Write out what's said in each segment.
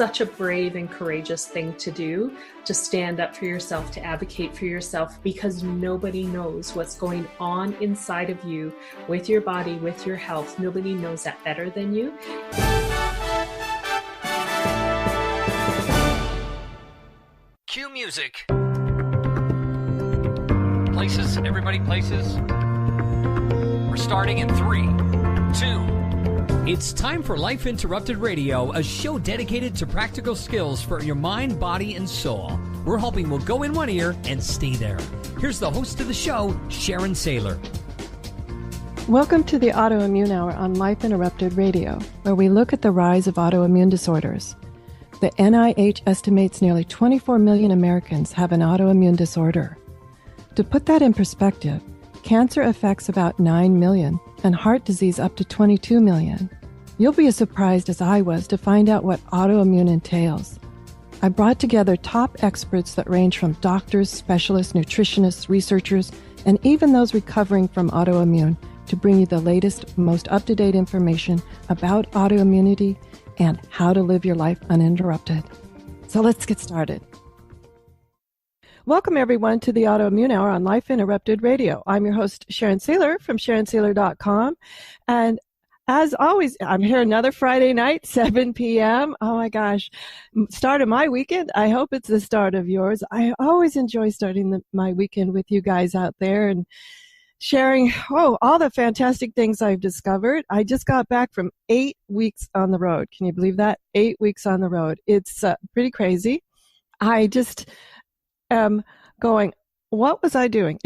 such a brave and courageous thing to do, to stand up for yourself, to advocate for yourself, because nobody knows what's going on inside of you with your body, with your health. Nobody knows that better than you. Cue music. Places, everybody places. We're starting in 3, 2. It's time for Life Interrupted Radio, a show dedicated to practical skills for your mind, body, and soul. We're hoping we'll go in one ear and stay there. Here's the host of the show, Sharon Sayler. Welcome to the Autoimmune Hour on Life Interrupted Radio, where we look at the rise of autoimmune disorders. The NIH estimates nearly 24 million Americans have an autoimmune disorder. To put that in perspective, cancer affects about 9 million and heart disease up to 22 million. You'll be as surprised as I was to find out what autoimmune entails. I brought together top experts that range from doctors, specialists, nutritionists, researchers, and even those recovering from autoimmune to bring you the latest, most up-to-date information about autoimmunity and how to live your life uninterrupted. So let's get started. Welcome, everyone, to the Autoimmune Hour on Life Interrupted Radio. I'm your host, Sharon Sayler from SharonSayler.com. And as always, I'm here another Friday night, 7 p.m. Oh, my gosh. Start of my weekend. I hope it's the start of yours. I always enjoy starting my weekend with you guys out there and sharing, all the fantastic things I've discovered. I just got back from 8 weeks on the road. Can you believe that? 8 weeks on the road. It's pretty crazy. I just am going, what was I doing?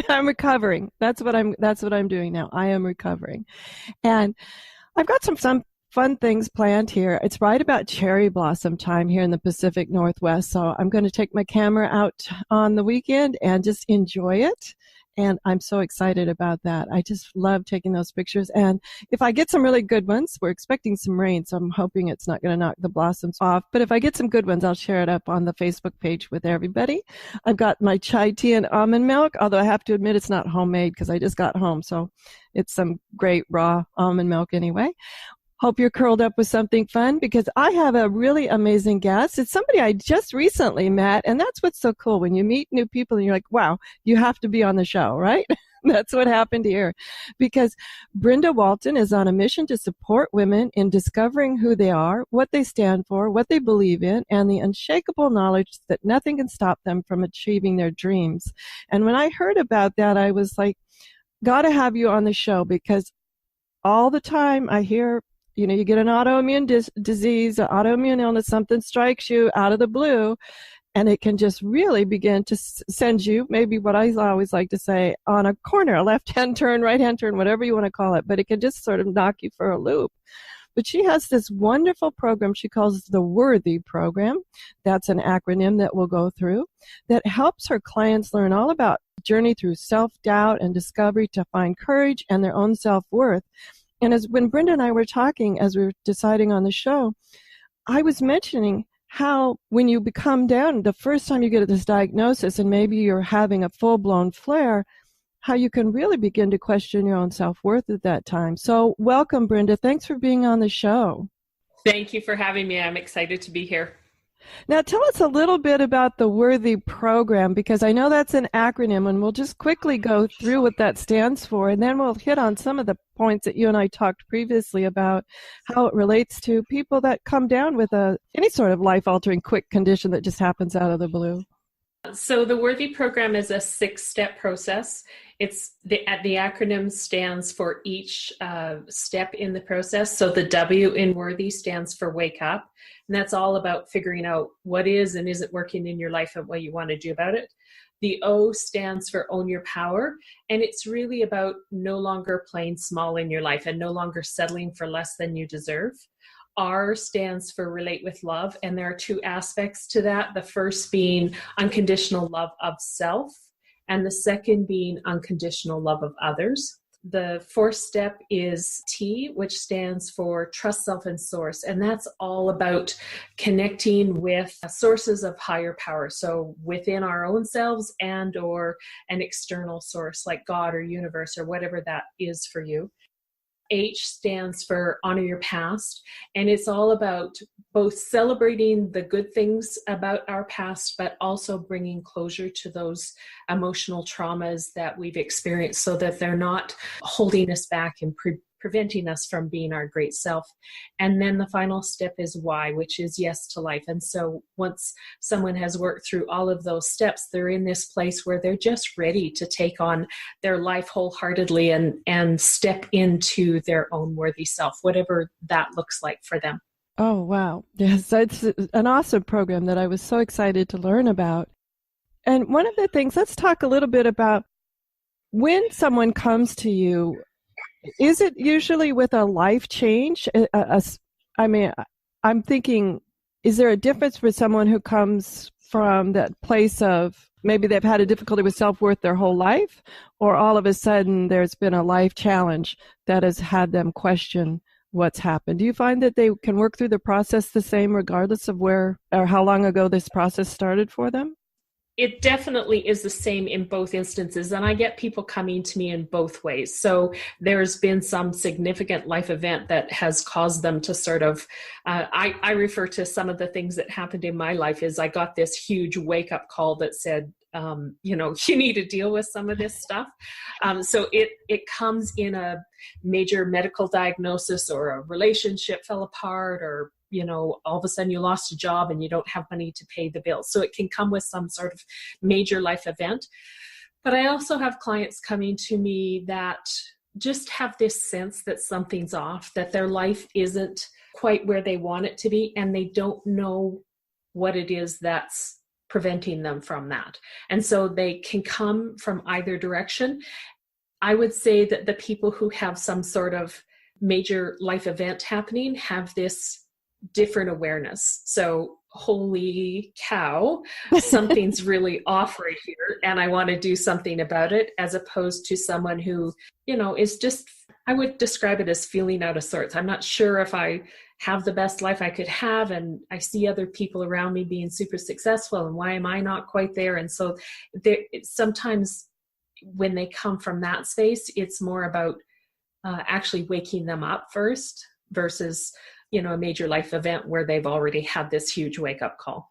I'm recovering. That's what I'm doing now. I am recovering. And I've got some fun things planned here. It's right about cherry blossom time here in the Pacific Northwest. So I'm going to take my camera out on the weekend and just enjoy it. And I'm so excited about that. I just love taking those pictures. And if I get some really good ones, we're expecting some rain, so I'm hoping it's not going to knock the blossoms off. But if I get some good ones, I'll share it up on the Facebook page with everybody. I've got my chai tea and almond milk, although I have to admit it's not homemade because I just got home. So it's some great raw almond milk anyway. Hope you're curled up with something fun because I have a really amazing guest. It's somebody I just recently met, and that's what's so cool. When you meet new people and you're like, wow, you have to be on the show, right? That's what happened here. Because Brenda Walton is on a mission to support women in discovering who they are, what they stand for, what they believe in, and the unshakable knowledge that nothing can stop them from achieving their dreams. And when I heard about that, I was like, gotta have you on the show because all the time I hear, you get an autoimmune disease, an autoimmune illness, something strikes you out of the blue, and it can just really begin to send you, maybe what I always like to say, on a corner, a left-hand turn, right-hand turn, whatever you want to call it, but it can just sort of knock you for a loop. But she has this wonderful program she calls the Worthy Program. That's an acronym that we'll go through that helps her clients learn all about journey through self-doubt and discovery to find courage and their own self-worth. And when Brenda and I were talking, as we were deciding on the show, I was mentioning how when you become down, the first time you get this diagnosis and maybe you're having a full-blown flare, how you can really begin to question your own self-worth at that time. So welcome, Brenda. Thanks for being on the show. Thank you for having me. I'm excited to be here. Now, tell us a little bit about the Worthy Program, because I know that's an acronym, and we'll just quickly go through what that stands for, and then we'll hit on some of the points that you and I talked previously about how it relates to people that come down with any sort of life-altering quick condition that just happens out of the blue. So the Worthy Program is a 6-step process. The acronym stands for each step in the process. So the W in Worthy stands for wake up. And that's all about figuring out what is and isn't working in your life and what you want to do about it. The O stands for own your power. And it's really about no longer playing small in your life and no longer settling for less than you deserve. R stands for relate with love. And there are 2 aspects to that. The first being unconditional love of self, and the second being unconditional love of others. The 4th step is T, which stands for trust, self, and source. And that's all about connecting with sources of higher power. So within our own selves and or an external source like God or universe or whatever that is for you. H stands for honor your past. And it's all about both celebrating the good things about our past, but also bringing closure to those emotional traumas that we've experienced so that they're not holding us back and preventing us from being our great self. And then the final step is why, which is yes to life. And so once someone has worked through all of those steps, they're in this place where they're just ready to take on their life wholeheartedly and step into their own worthy self, whatever that looks like for them. Oh, wow. Yes, it's an awesome program that I was so excited to learn about. And one of the things, let's talk a little bit about when someone comes to you. Is it usually with a life change? I mean, I'm thinking, is there a difference for someone who comes from that place of maybe they've had a difficulty with self-worth their whole life, or all of a sudden there's been a life challenge that has had them question what's happened? Do you find that they can work through the process the same regardless of where or how long ago this process started for them? It definitely is the same in both instances, and I get people coming to me in both ways. So there's been some significant life event that has caused them to sort of, I refer to some of the things that happened in my life is I got this huge wake-up call that said, you need to deal with some of this stuff. So it comes in a major medical diagnosis, or a relationship fell apart, or all of a sudden you lost a job and you don't have money to pay the bills. So it can come with some sort of major life event. But I also have clients coming to me that just have this sense that something's off, that their life isn't quite where they want it to be, and they don't know what it is that's preventing them from that. And so they can come from either direction. I would say that the people who have some sort of major life event happening have this different awareness. So, holy cow, something's really off right here, and I want to do something about it, as opposed to someone who, is just, I would describe it as feeling out of sorts. I'm not sure if I have the best life I could have, and I see other people around me being super successful, and why am I not quite there? And so sometimes when they come from that space, it's more about actually waking them up first versus a major life event where they've already had this huge wake-up call.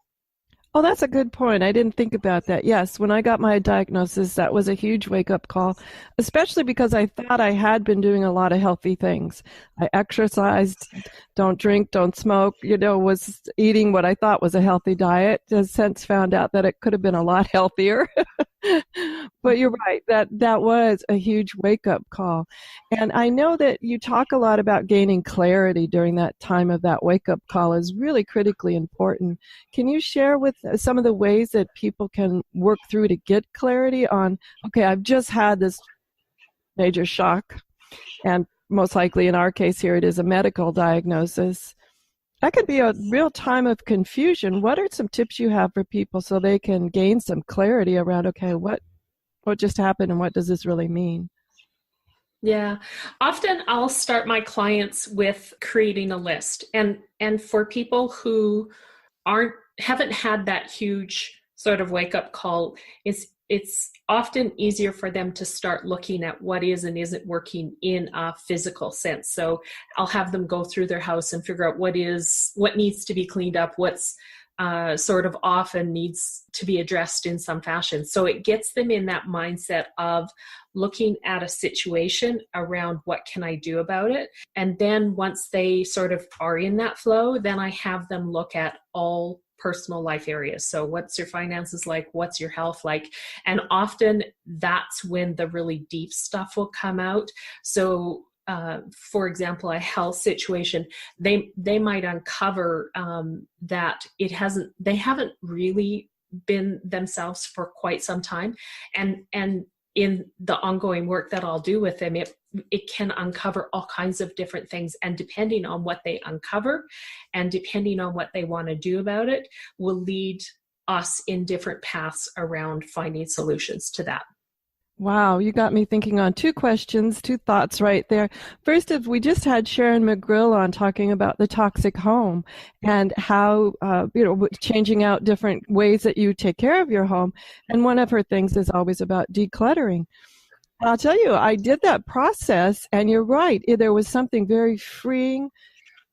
Oh, that's a good point. I didn't think about that. Yes, when I got my diagnosis, that was a huge wake-up call, especially because I thought I had been doing a lot of healthy things. I exercised, don't drink, don't smoke, was eating what I thought was a healthy diet. I've since found out that it could have been a lot healthier. But you're right, that was a huge wake-up call. And I know that you talk a lot about gaining clarity during that time of that wake-up call is really critically important. Can you share with some of the ways that people can work through to get clarity on, okay, I've just had this major shock, and most likely in our case here it is a medical diagnosis. That could be a real time of confusion. What are some tips you have for people so they can gain some clarity around, okay, what just happened and what does this really mean? Yeah, often I'll start my clients with creating a list. And for people who haven't had that huge sort of wake-up call, it's often easier for them to start looking at what is and isn't working in a physical sense. So I'll have them go through their house and figure out what needs to be cleaned up, what's sort of off and needs to be addressed in some fashion. So it gets them in that mindset of looking at a situation around what can I do about it. And then once they sort of are in that flow, then I have them look at all personal life areas. So what's your finances like? What's your health like? And often that's when the really deep stuff will come out. So for example, a health situation, they might uncover that they haven't really been themselves for quite some time. And in the ongoing work that I'll do with them, it can uncover all kinds of different things. And depending on what they uncover and depending on what they want to do about it, will lead us in different paths around finding solutions to that. Wow, you got me thinking on two thoughts right there. First, we just had Sharon McGrill on talking about the toxic home and how, changing out different ways that you take care of your home. And one of her things is always about decluttering. I'll tell you, I did that process, and you're right. There was something very freeing.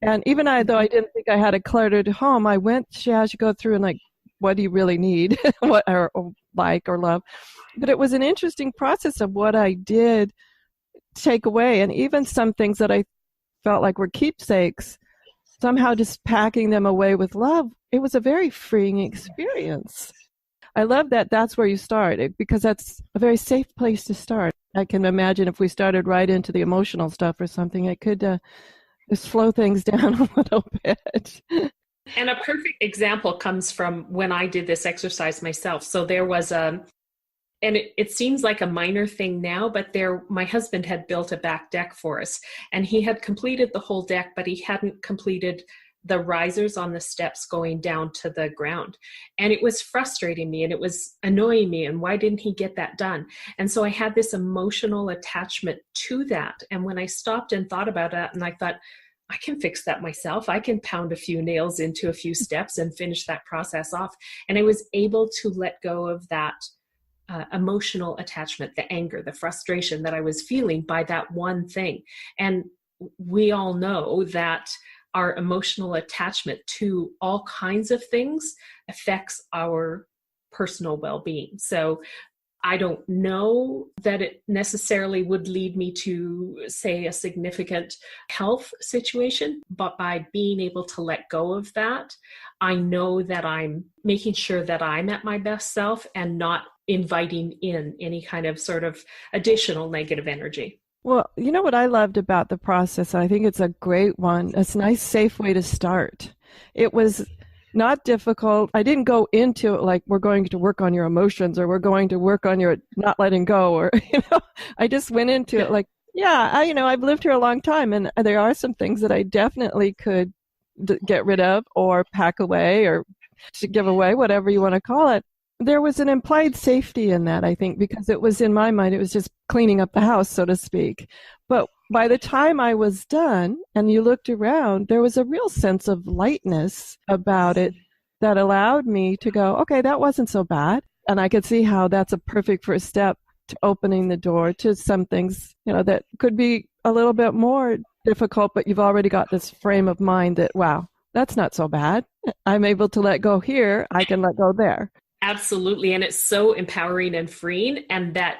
And even though I didn't think I had a cluttered home, I went, she has you go through and like, what do you really need, what or like or love? But it was an interesting process of what I did take away, and even some things that I felt like were keepsakes, somehow just packing them away with love. It was a very freeing experience. I love that that's where you start, because that's a very safe place to start. I can imagine if we started right into the emotional stuff or something, it could just slow things down a little bit. And a perfect example comes from when I did this exercise myself. So there was and it seems like a minor thing now, but my husband had built a back deck for us, and he had completed the whole deck, but he hadn't completed the risers on the steps going down to the ground. And it was frustrating me and it was annoying me. And why didn't he get that done? And so I had this emotional attachment to that. And when I stopped and thought about it, and I thought, I can fix that myself. I can pound a few nails into a few steps and finish that process off. And I was able to let go of that emotional attachment, the anger, the frustration that I was feeling by that one thing. And we all know that our emotional attachment to all kinds of things affects our personal well-being. So I don't know that it necessarily would lead me to, say, a significant health situation, but by being able to let go of that, I know that I'm making sure that I'm at my best self and not inviting in any kind of sort of additional negative energy. Well, you know what I loved about the process, and I think it's a great one. It's a nice, safe way to start. It was not difficult. I didn't go into it like, we're going to work on your emotions, or we're going to work on your not letting go, or, I just went into it like, I've lived here a long time, and there are some things that I definitely could get rid of or pack away or to give away, whatever you want to call it. There was an implied safety in that, I think, because it was, in my mind, it was just cleaning up the house, so to speak. But by the time I was done and you looked around, there was a real sense of lightness about it that allowed me to go, okay, that wasn't so bad. And I could see how that's a perfect first step to opening the door to some things, that could be a little bit more difficult, but you've already got this frame of mind that, wow, that's not so bad. I'm able to let go here. I can let go there. Absolutely. And it's so empowering and freeing. And that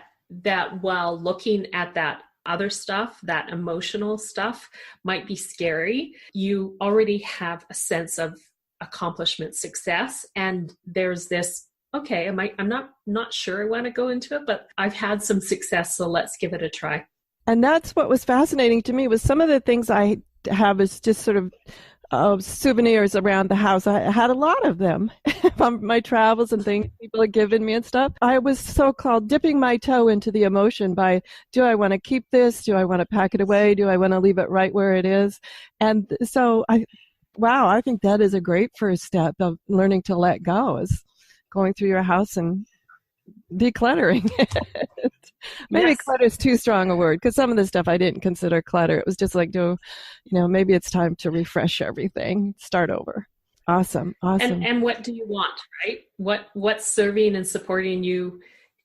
while looking at that other stuff, that emotional stuff might be scary, you already have a sense of accomplishment, success. And there's this, okay, I'm not sure I want to go into it, but I've had some success, so let's give it a try. And that's what was fascinating to me, was some of the things I have is just sort of souvenirs around the house. I had a lot of them from my travels and things people had given me and stuff. I was so-called dipping my toe into the emotion by, do I want to keep this? Do I want to pack it away? Do I want to leave it right where it is? And so I think that is a great first step of learning to let go, is going through your house and decluttering it. Maybe clutter is too strong a word, because some of the stuff I didn't consider clutter. It was just like, maybe it's time to refresh everything, start over. Awesome. And what do you want, right? What's serving and supporting you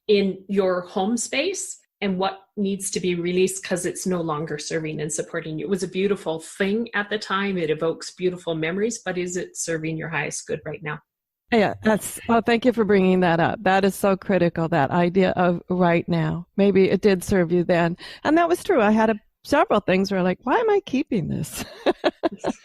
in your home space, and what needs to be released because it's no longer serving and supporting you. It was a beautiful thing at the time. It evokes beautiful memories, but is it serving your highest good right now? Yeah, thank you for bringing that up. That is so critical, that idea of right now. Maybe it did serve you then. And that was true. I had several things where like, why am I keeping this? It's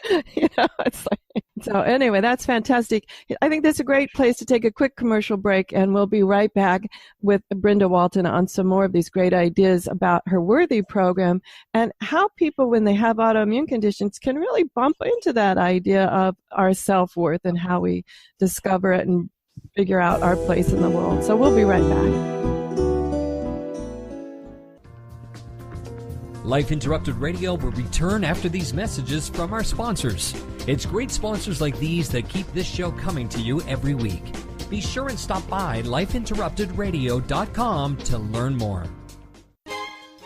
like, so anyway, that's fantastic. I think that's a great place to take a quick commercial break, and we'll be right back with Brenda Walton on some more of these great ideas about her Worthy program and how people, when they have autoimmune conditions, can really bump into that idea of our self-worth and how we discover it and figure out our place in the world. So we'll be right back. Life Interrupted Radio will return after these messages from our sponsors. It's great sponsors like these that keep this show coming to you every week. Be sure and stop by lifeinterruptedradio.com to learn more.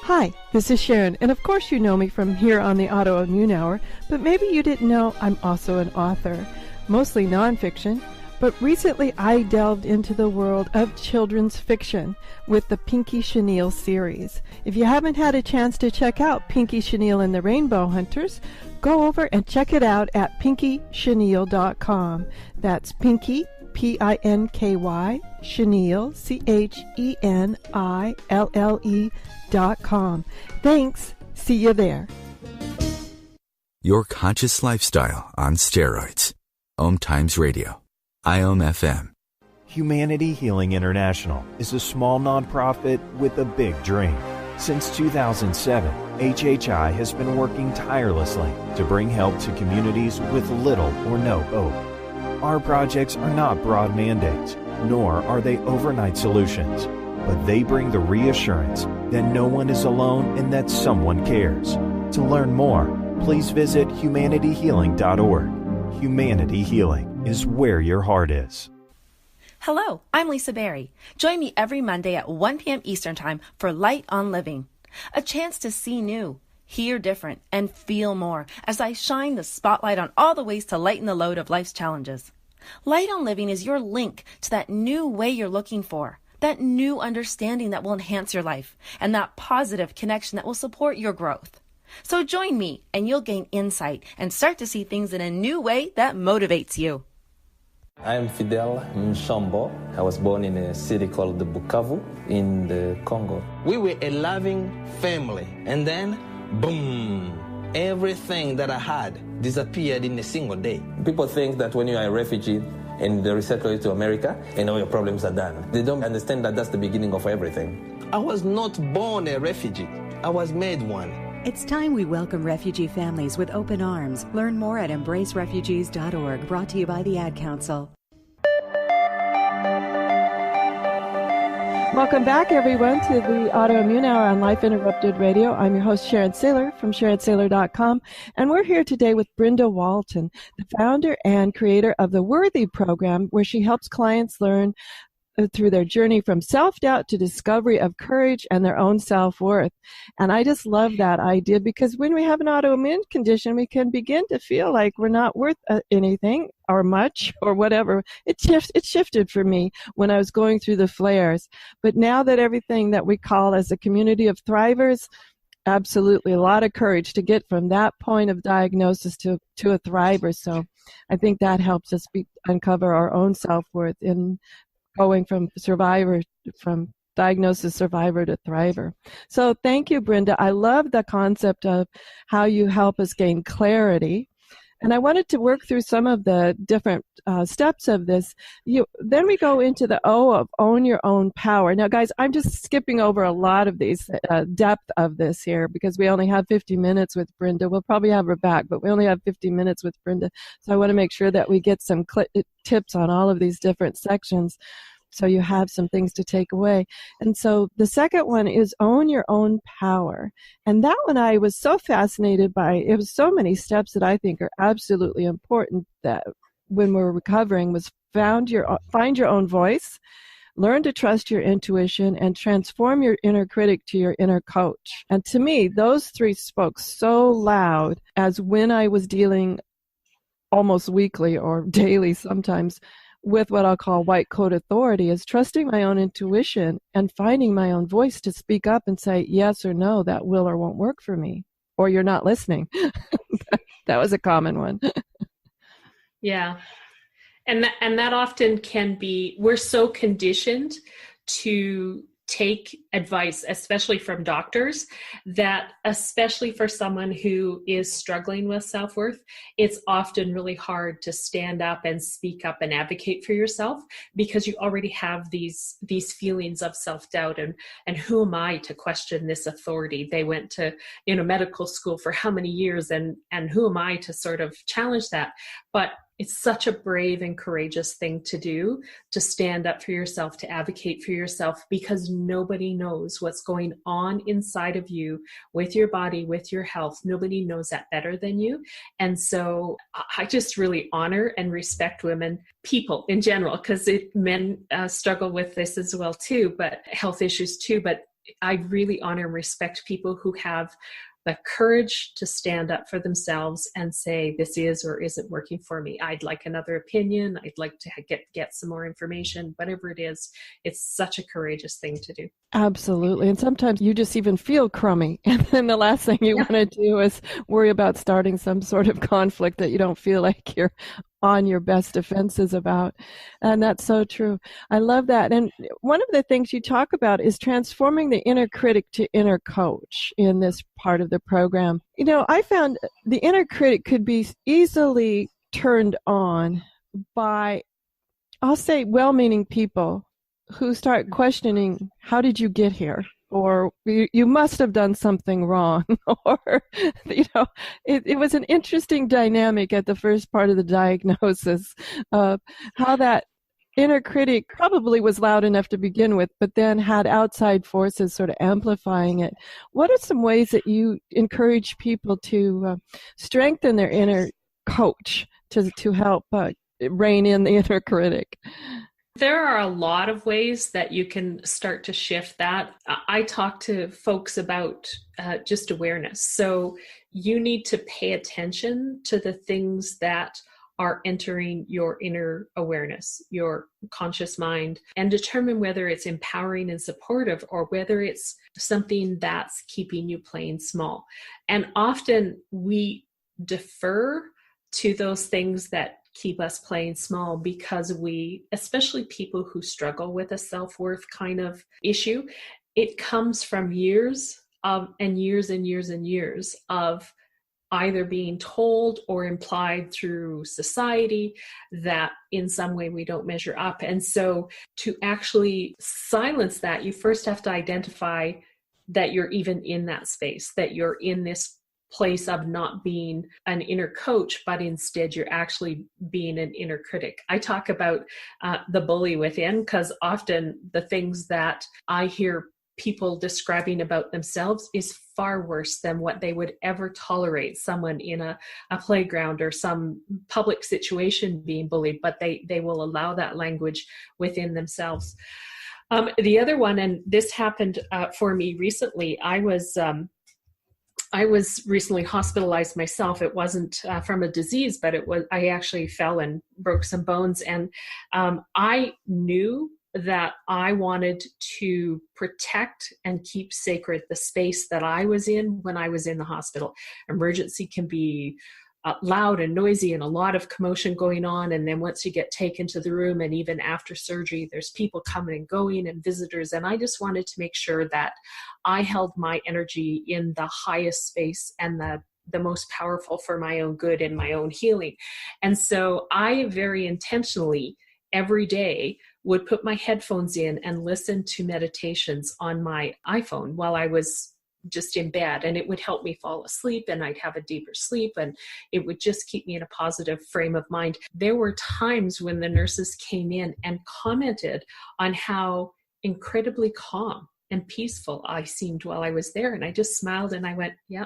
Hi, this is Sharon, and of course you know me from here on the Autoimmune Hour, but maybe you didn't know I'm also an author, mostly nonfiction, But recently I delved into the world of children's fiction with the Pinky Chenille series. If you haven't had a chance to check out Pinky Chenille and the Rainbow Hunters, go over and check it out at pinkychenille.com. That's Pinky, P-I-N-K-Y, Chenille, CHENILLE.com. Thanks. See you there. Your conscious lifestyle on steroids. OMTimes Radio. IOM-FM. Humanity Healing International is a small nonprofit with a big dream. Since 2007, HHI has been working tirelessly to bring help to communities with little or no hope. Our projects are not broad mandates, nor are they overnight solutions, but they bring the reassurance that no one is alone and that someone cares. To learn more, please visit humanityhealing.org. Humanity Healing is where your heart is. Hello, I'm Lisa Berry. Join me every Monday at 1 p.m. Eastern Time for Light on Living, a chance to see new, hear different, and feel more as I shine the spotlight on all the ways to lighten the load of life's challenges. Light on Living is your link to that new way you're looking for, that new understanding that will enhance your life, and that positive connection that will support your growth. So join me and you'll gain insight and start to see things in a new way that motivates you. I'm Fidel Mshombo. I was born in a city called Bukavu in the Congo. We were a loving family, and then, boom, everything that I had disappeared in a single day. People think that when you are a refugee and they resettle you to America and all your problems are done. They don't understand that that's the beginning of everything. I was not born a refugee. I was made one. It's time we welcome refugee families with open arms. Learn more at embracerefugees.org, brought to you by the Ad Council. Welcome back, everyone, to the Autoimmune Hour on Life Interrupted Radio. I'm your host, Sharon Sayler from SharonSayler.com, and we're here today with Brenda Walton, the founder and creator of the Worthy program, where she helps clients learn through their journey from self-doubt to discovery of courage and their own self-worth. And I just love that idea, because when we have an autoimmune condition, we can begin to feel like we're not worth anything or much or whatever. It shifted for me when I was going through the flares. But now that everything that we call as a community of thrivers, absolutely a lot of courage to get from that point of diagnosis to a thriver. So I think that helps us uncover our own self-worth in going from diagnosis survivor to thriver. So thank you, Brenda. I love the concept of how you help us gain clarity. And I wanted to work through some of the different steps of this. Then we go into the O of own your own power. Now, guys, I'm just skipping over a lot of these depth of this here because we only have 50 minutes with Brenda. We'll probably have her back, but we only have 50 minutes with Brenda. So I want to make sure that we get some tips on all of these different sections, so you have some things to take away. And so the second one is own your own power. And that one I was so fascinated by. It was so many steps that I think are absolutely important that when we're recovering was find your own voice, learn to trust your intuition, and transform your inner critic to your inner coach. And to me, those three spoke so loud as when I was dealing almost weekly or daily sometimes with what I'll call white coat authority, is trusting my own intuition and finding my own voice to speak up and say yes or no, that will or won't work for me, or you're not listening. That was a common one. Yeah. And that often can be, we're so conditioned to take advice, especially from doctors, that especially for someone who is struggling with self-worth, it's often really hard to stand up and speak up and advocate for yourself because you already have these feelings of self-doubt and who am I to question this authority? They went to medical school for how many years and who am I to sort of challenge that? But it's such a brave and courageous thing to do, to stand up for yourself, to advocate for yourself, because nobody knows what's going on inside of you with your body, with your health. Nobody knows that better than you. And so I just really honor and respect women, people in general, because men struggle with this as well too, but health issues too. But I really honor and respect people who have the courage to stand up for themselves and say, this is or isn't working for me. I'd like another opinion. I'd like to get some more information, whatever it is. It's such a courageous thing to do. Absolutely. And sometimes you just even feel crummy. And then the last thing you want to do is worry about starting some sort of conflict that you don't feel like you're on your best defenses about. And that's so true. I love that. And one of the things you talk about is transforming the inner critic to inner coach in this part of the program. You know, I found the inner critic could be easily turned on by, I'll say, well-meaning people who start questioning, how did you get here? Or you must have done something wrong. Or, you know, it was an interesting dynamic at the first part of the diagnosis of how that inner critic probably was loud enough to begin with, but then had outside forces sort of amplifying it. What are some ways that you encourage people to strengthen their inner coach to help rein in the inner critic? There are a lot of ways that you can start to shift that. I talk to folks about just awareness. So you need to pay attention to the things that are entering your inner awareness, your conscious mind, and determine whether it's empowering and supportive or whether it's something that's keeping you playing small. And often we defer to those things that keep us playing small because we, especially people who struggle with a self-worth kind of issue, it comes from years and years and years and years of either being told or implied through society that in some way we don't measure up. And so to actually silence that, you first have to identify that you're even in that space, that you're in this place of not being an inner coach, but instead you're actually being an inner critic. I talk about the bully within, because often the things that I hear people describing about themselves is far worse than what they would ever tolerate someone in a playground or some public situation being bullied, but they will allow that language within themselves. The other one, and this happened for me recently, I was recently hospitalized myself. It wasn't from a disease, but I actually fell and broke some bones. And I knew that I wanted to protect and keep sacred the space that I was in when I was in the hospital. Emergency can be loud and noisy and a lot of commotion going on. And then once you get taken to the room, and even after surgery, there's people coming and going and visitors. And I just wanted to make sure that I held my energy in the highest space and the most powerful for my own good and my own healing. And so I very intentionally every day would put my headphones in and listen to meditations on my iPhone while I was just in bed, and it would help me fall asleep, and I'd have a deeper sleep, and it would just keep me in a positive frame of mind. There were times when the nurses came in and commented on how incredibly calm and peaceful I seemed while I was there. And I just smiled and I went, yeah,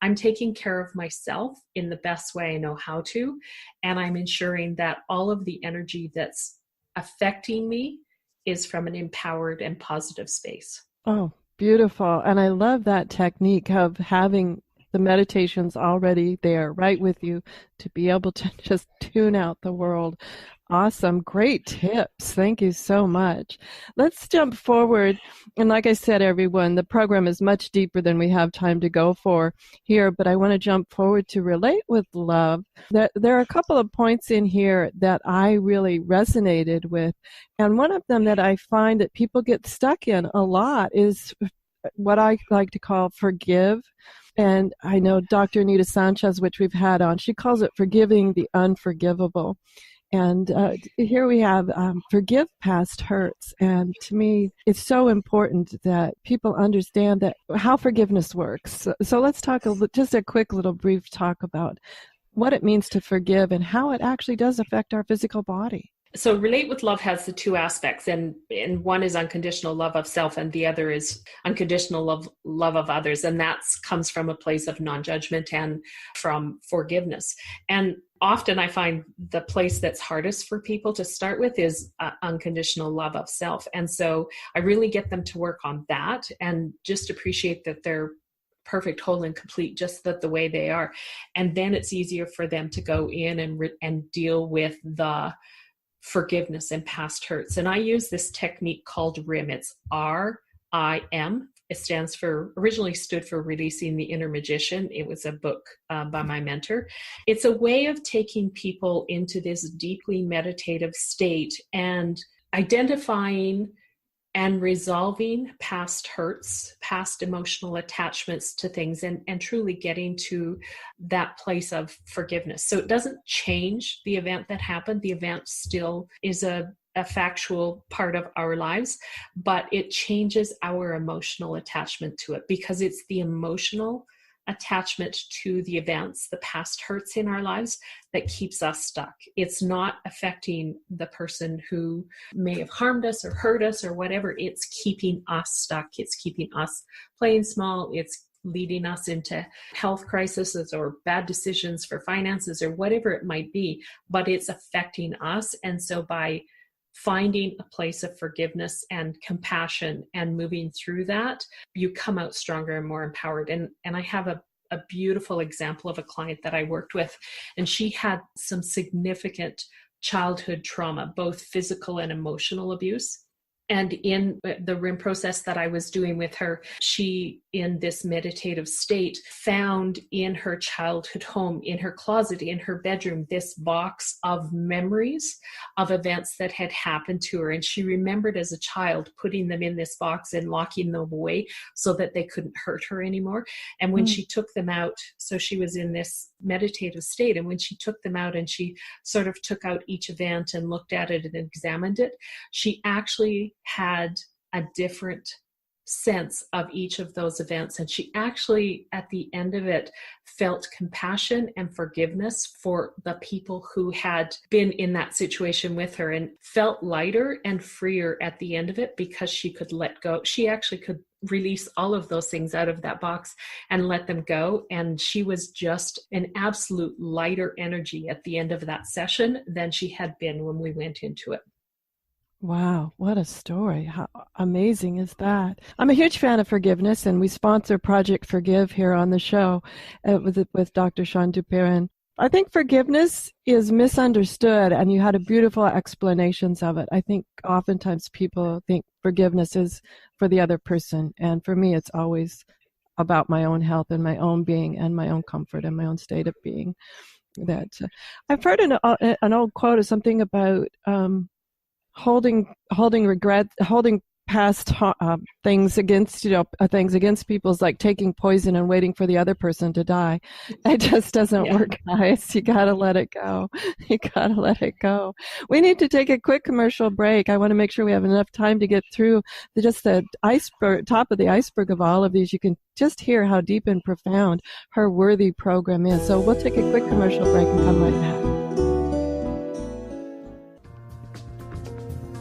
I'm taking care of myself in the best way I know how to. And I'm ensuring that all of the energy that's affecting me is from an empowered and positive space. Oh, beautiful. And I love that technique of having the meditations already there right with you to be able to just tune out the world. Awesome. Great tips. Thank you so much. Let's jump forward. And like I said, everyone, the program is much deeper than we have time to go for here, but I want to jump forward to relate with love. There are a couple of points in here that I really resonated with. And one of them that I find that people get stuck in a lot is what I like to call forgive. And I know Dr. Anita Sanchez, which we've had on, she calls it forgiving the unforgivable. And here we have forgive past hurts. And to me, it's so important that people understand that how forgiveness works. So let's talk just a quick little brief talk about what it means to forgive and how it actually does affect our physical body. So Relate with Love has the two aspects, and one is unconditional love of self, and the other is unconditional love of others. And that comes from a place of non-judgment and from forgiveness. And often I find the place that's hardest for people to start with is unconditional love of self. And so I really get them to work on that and just appreciate that they're perfect, whole, and complete, just that the way they are. And then it's easier for them to go in and deal with the forgiveness and past hurts. And I use this technique called RIM. It's RIM. It originally stood for Releasing the Inner Magician. It was a book by my mentor. It's a way of taking people into this deeply meditative state and identifying and resolving past hurts, past emotional attachments to things, and truly getting to that place of forgiveness. So it doesn't change the event that happened. The event still is a factual part of our lives, but it changes our emotional attachment to it, because it's the emotional attachment to the events, the past hurts in our lives, that keeps us stuck. It's not affecting the person who may have harmed us or hurt us or whatever. It's keeping us stuck. It's keeping us playing small. It's leading us into health crises or bad decisions for finances or whatever it might be, but it's affecting us. And so by finding a place of forgiveness and compassion and moving through that, you come out stronger and more empowered. And I have a beautiful example of a client that I worked with, and she had some significant childhood trauma, both physical and emotional abuse. And in the RIM process that I was doing with her, she, in this meditative state, found in her childhood home, in her closet, in her bedroom, this box of memories of events that had happened to her. And she remembered as a child putting them in this box and locking them away so that they couldn't hurt her anymore. And when she took them out, so she was in this meditative state, and when she took them out and she sort of took out each event and looked at it and examined it, she actually had a different sense of each of those events. And she actually, at the end of it, felt compassion and forgiveness for the people who had been in that situation with her, and felt lighter and freer at the end of it, because she could let go. She actually could release all of those things out of that box and let them go. And she was just an absolute lighter energy at the end of that session than she had been when we went into it. Wow, what a story. How amazing is that? I'm a huge fan of forgiveness, and we sponsor Project Forgive here on the show with Dr. Sean Duperrin. I think forgiveness is misunderstood, and you had beautiful explanations of it. I think oftentimes people think forgiveness is for the other person, and for me it's always about my own health and my own being and my own comfort and my own state of being. That I've heard an old quote of something about holding past things against things against people is like taking poison and waiting for the other person to die. It just doesn't work, guys. You gotta let it go. We need to take a quick commercial break. I want to make sure we have enough time to get through just the iceberg, top of the iceberg of all of these. You can just hear how deep and profound her Worthy program is. So we'll take a quick commercial break and come right back.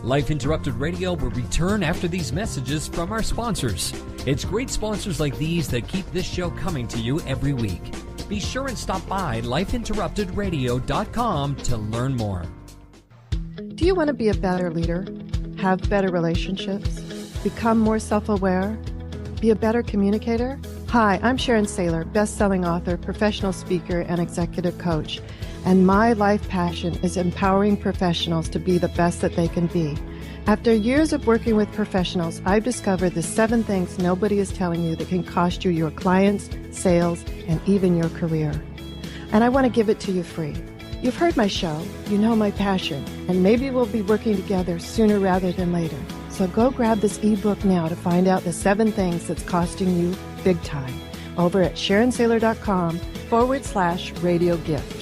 Life Interrupted Radio will return after these messages from our sponsors. It's great sponsors like these that keep this show coming to you every week. Be sure and stop by lifeinterruptedradio.com to learn more. Do you want to be a better leader? Have better relationships? Become more self-aware? Be a better communicator? Hi, I'm Sharon Sayler, best-selling author, professional speaker, and executive coach. And my life passion is empowering professionals to be the best that they can be. After years of working with professionals, I've discovered the 7 things nobody is telling you that can cost you your clients, sales, and even your career. And I want to give it to you free. You've heard my show, you know my passion, and maybe we'll be working together sooner rather than later. So go grab this ebook now to find out the 7 things that's costing you big time over at SharonSayler.com/radio gift.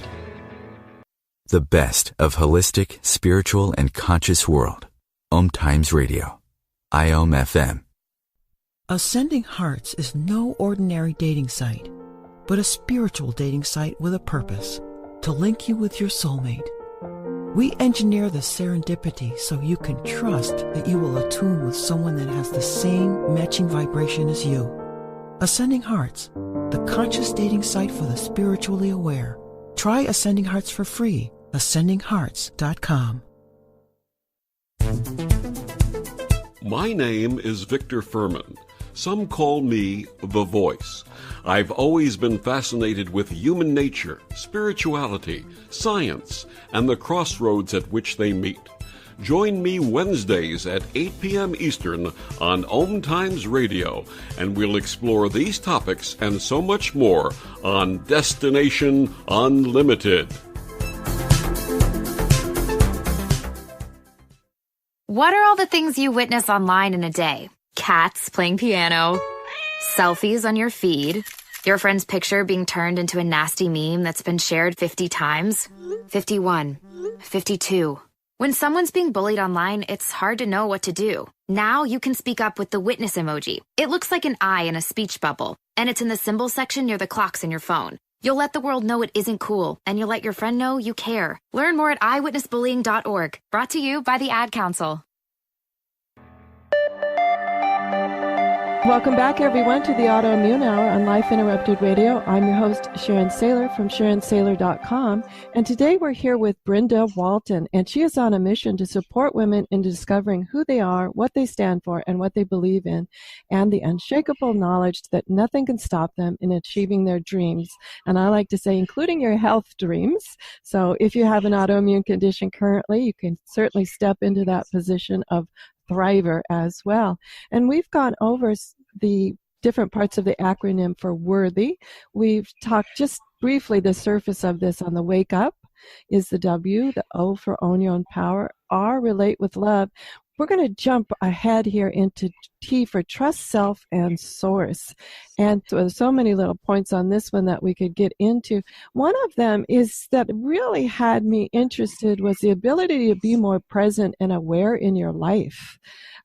The best of holistic, spiritual, and conscious world. OMTimes Radio. IOM FM. Ascending Hearts is no ordinary dating site, but a spiritual dating site with a purpose, to link you with your soulmate. We engineer the serendipity so you can trust that you will attune with someone that has the same matching vibration as you. Ascending Hearts, the conscious dating site for the spiritually aware. Try Ascending Hearts for free. AscendingHearts.com. My name is Victor Furman. Some call me The Voice. I've always been fascinated with human nature, spirituality, science, and the crossroads at which they meet. Join me Wednesdays at 8 p.m. Eastern on OMTimes Radio, and we'll explore these topics and so much more on Destination Unlimited. What are all the things you witness online in a day? Cats playing piano, selfies on your feed, your friend's picture being turned into a nasty meme that's been shared 50 times, 51, 52. When someone's being bullied online, it's hard to know what to do. Now you can speak up with the witness emoji. It looks like an eye in a speech bubble, and it's in the symbol section near the clocks in your phone. You'll let the world know it isn't cool, and you'll let your friend know you care. Learn more at eyewitnessbullying.org. Brought to you by the Ad Council. Welcome back, everyone, to the Autoimmune Hour on Life Interrupted Radio. I'm your host, Sharon Sayler from SharonSayler.com. And today we're here with Brenda Walton, and she is on a mission to support women in discovering who they are, what they stand for, and what they believe in, and the unshakable knowledge that nothing can stop them in achieving their dreams. And I like to say, including your health dreams. So if you have an autoimmune condition currently, you can certainly step into that position of thriver as well. And we've gone over the different parts of the acronym for worthy. We've talked just briefly the surface of this on the wake up is the W, the O for own your own power, R, relate with love. We're going to jump ahead here into T for trust self and source. And so there's so many little points on this one that we could get into. One of them is that really had me interested was the ability to be more present and aware in your life.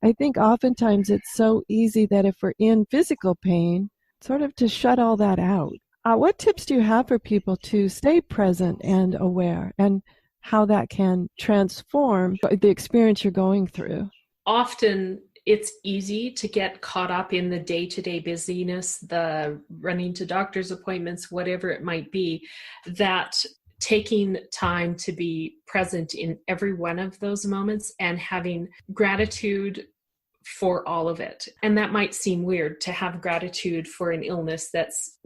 I think oftentimes it's so easy that if we're in physical pain, sort of to shut all that out. What tips do you have for people to stay present and aware, and how that can transform the experience you're going through? Often it's easy to get caught up in the day-to-day busyness, the running to doctor's appointments, whatever it might be, that taking time to be present in every one of those moments and having gratitude for all of it. And that might seem weird to have gratitude for an illness that's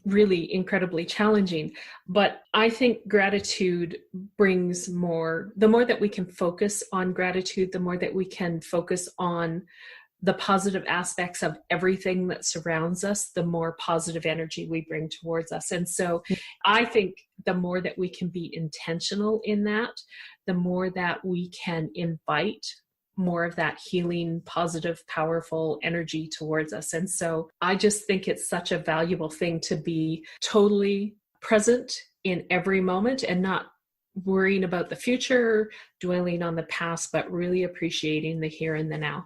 really incredibly challenging. But I think gratitude brings more. The more that we can focus on gratitude, the more that we can focus on the positive aspects of everything that surrounds us, the more positive energy we bring towards us. And so I think the more that we can be intentional in that, the more that we can invite more of that healing, positive, powerful energy towards us. And so I just think it's such a valuable thing to be totally present in every moment and not worrying about the future, dwelling on the past, but really appreciating the here and the now.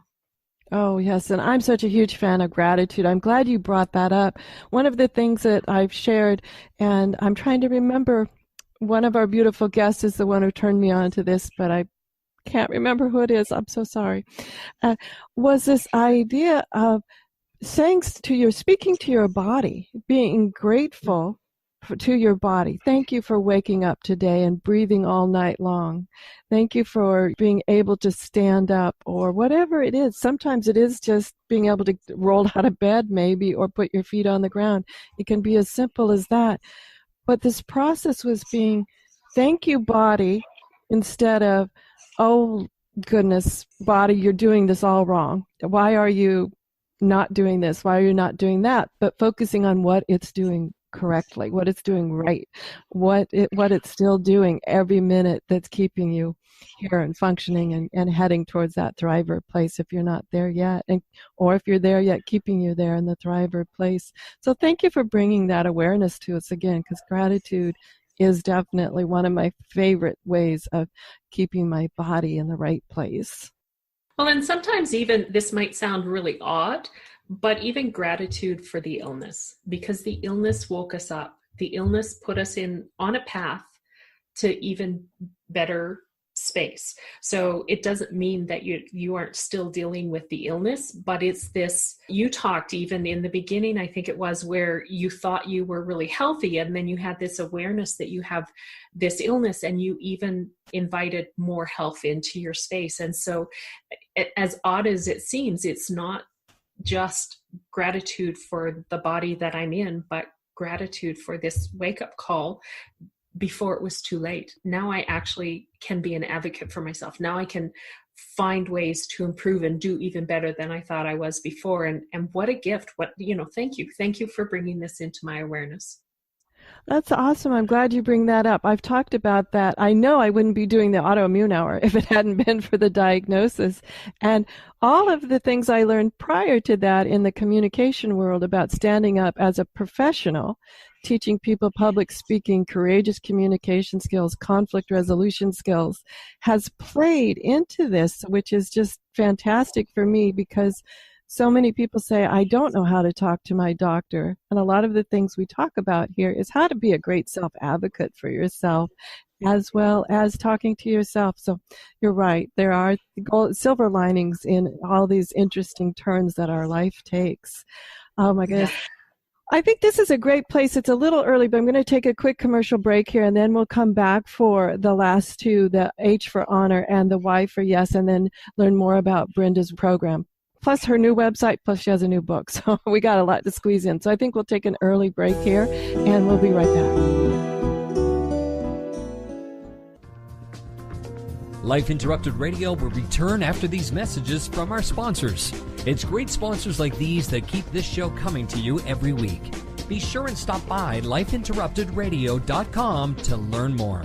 Oh, yes. And I'm such a huge fan of gratitude. I'm glad you brought that up. One of the things that I've shared, and I'm trying to remember, one of our beautiful guests is the one who turned me on to this, but I can't remember who it is. I'm so sorry. Was this idea of speaking to your body, being grateful to your body. Thank you for waking up today and breathing all night long. Thank you for being able to stand up or whatever it is. Sometimes it is just being able to roll out of bed maybe or put your feet on the ground. It can be as simple as that. But this process was being, thank you, body, instead of, oh, goodness, body, you're doing this all wrong. Why are you not doing this? Why are you not doing that? But focusing on what it's doing correctly, what it's doing right, what it's still doing every minute that's keeping you here and functioning and heading towards that thriver place if you're not there yet, or if you're there yet, keeping you there in the thriver place. So thank you for bringing that awareness to us again, because gratitude is definitely one of my favorite ways of keeping my body in the right place. Well, and sometimes even this might sound really odd, but even gratitude for the illness, because the illness woke us up. The illness put us on a path to even better space. So it doesn't mean that you aren't still dealing with the illness, but it's this, you talked even in the beginning, I think it was, where you thought you were really healthy, and then you had this awareness that you have this illness, and you even invited more health into your space. And so as odd as it seems, it's not just gratitude for the body that I'm in, but gratitude for this wake-up call before it was too late. Now I actually can be an advocate for myself. Now I can find ways to improve and do even better than I thought I was before. And what a gift. Thank you. Thank you for bringing this into my awareness. That's awesome. I'm glad you bring that up. I've talked about that. I know I wouldn't be doing the autoimmune hour if it hadn't been for the diagnosis. And all of the things I learned prior to that in the communication world about standing up as a professional, teaching people public speaking, courageous communication skills, conflict resolution skills, has played into this, which is just fantastic for me because so many people say, I don't know how to talk to my doctor. And a lot of the things we talk about here is how to be a great self-advocate for yourself, as well as talking to yourself. So you're right. There are silver linings in all these interesting turns that our life takes. Oh, my goodness. I think this is a great place. It's a little early, but I'm going to take a quick commercial break here, and then we'll come back for the last two, the H for honor and the Y for yes, and then learn more about Brenda's program. Plus her new website, plus she has a new book. So we got a lot to squeeze in. So I think we'll take an early break here, and we'll be right back. Life Interrupted Radio will return after these messages from our sponsors. It's great sponsors like these that keep this show coming to you every week. Be sure and stop by lifeinterruptedradio.com to learn more.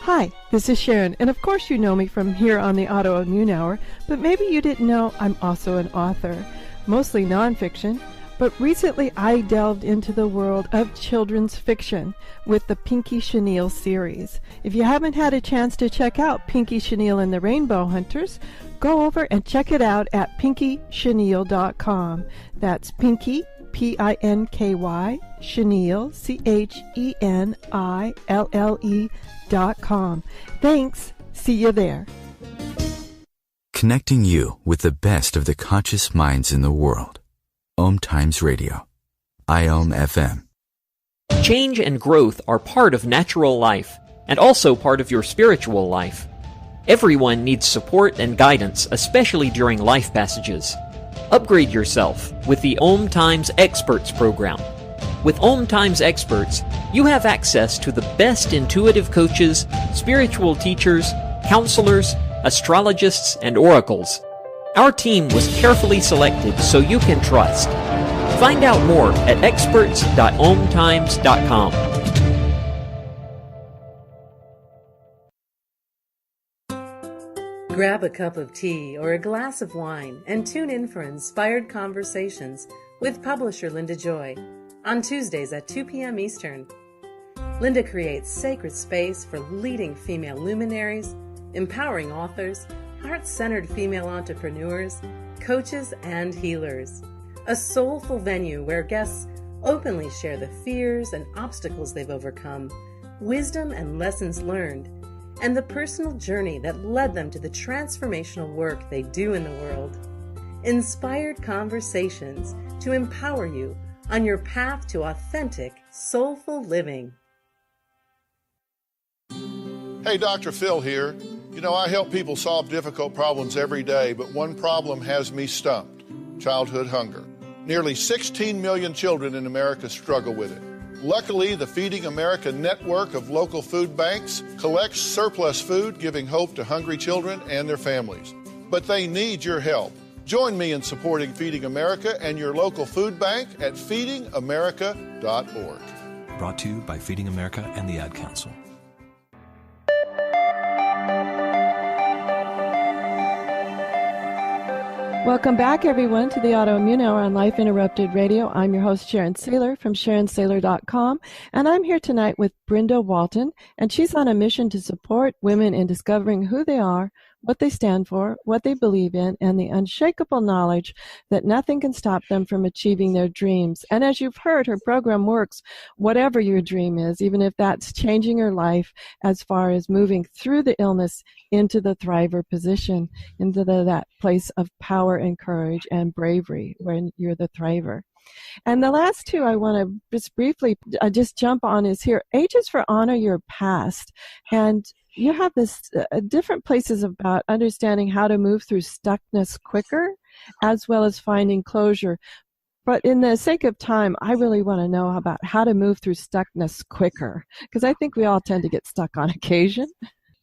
Hi, this is Sharon, and of course you know me from here on the Autoimmune Hour, but maybe you didn't know I'm also an author, mostly nonfiction, but recently I delved into the world of children's fiction with the Pinky Chenille series. If you haven't had a chance to check out Pinky Chenille and the Rainbow Hunters, go over and check it out at pinkychenille.com. That's Pinky, P-I-N-K-Y, Chenille, CHENILLE.com. Thanks. See you there. Connecting you with the best of the conscious minds in the world. OMTimes Radio. IOM FM. Change and growth are part of natural life and also part of your spiritual life. Everyone needs support and guidance, especially during life passages. Upgrade yourself with the OMTimes Experts program. With OMTimes Experts, you have access to the best intuitive coaches, spiritual teachers, counselors, astrologists, and oracles. Our team was carefully selected so you can trust. Find out more at experts.omtimes.com. Grab a cup of tea or a glass of wine and tune in for Inspired Conversations with publisher Linda Joy on Tuesdays at 2 p.m. Eastern. Linda creates sacred space for leading female luminaries, empowering authors, heart-centered female entrepreneurs, coaches, and healers. A soulful venue where guests openly share the fears and obstacles they've overcome, wisdom and lessons learned, and the personal journey that led them to the transformational work they do in the world. Inspired Conversations to empower you on your path to authentic, soulful living. Hey, Dr. Phil here. You know, I help people solve difficult problems every day, but one problem has me stumped: childhood hunger. Nearly 16 million children in America struggle with it. Luckily, the Feeding America network of local food banks collects surplus food, giving hope to hungry children and their families. But they need your help. Join me in supporting Feeding America and your local food bank at feedingamerica.org. Brought to you by Feeding America and the Ad Council. Welcome back, everyone, to the Autoimmune Hour on Life Interrupted Radio. I'm your host, Sharon Sayler from SharonSayler.com, and I'm here tonight with Brenda Walton, and she's on a mission to support women in discovering who they are, what they stand for, what they believe in, and the unshakable knowledge that nothing can stop them from achieving their dreams. And as you've heard, her program works whatever your dream is, even if that's changing your life as far as moving through the illness into the thriver position, into that place of power and courage and bravery when you're the thriver. And the last two I want to just briefly just jump on is here. H is for honor your past. And you have this different places about understanding how to move through stuckness quicker as well as finding closure. But in the sake of time, I really want to know about how to move through stuckness quicker, because I think we all tend to get stuck on occasion.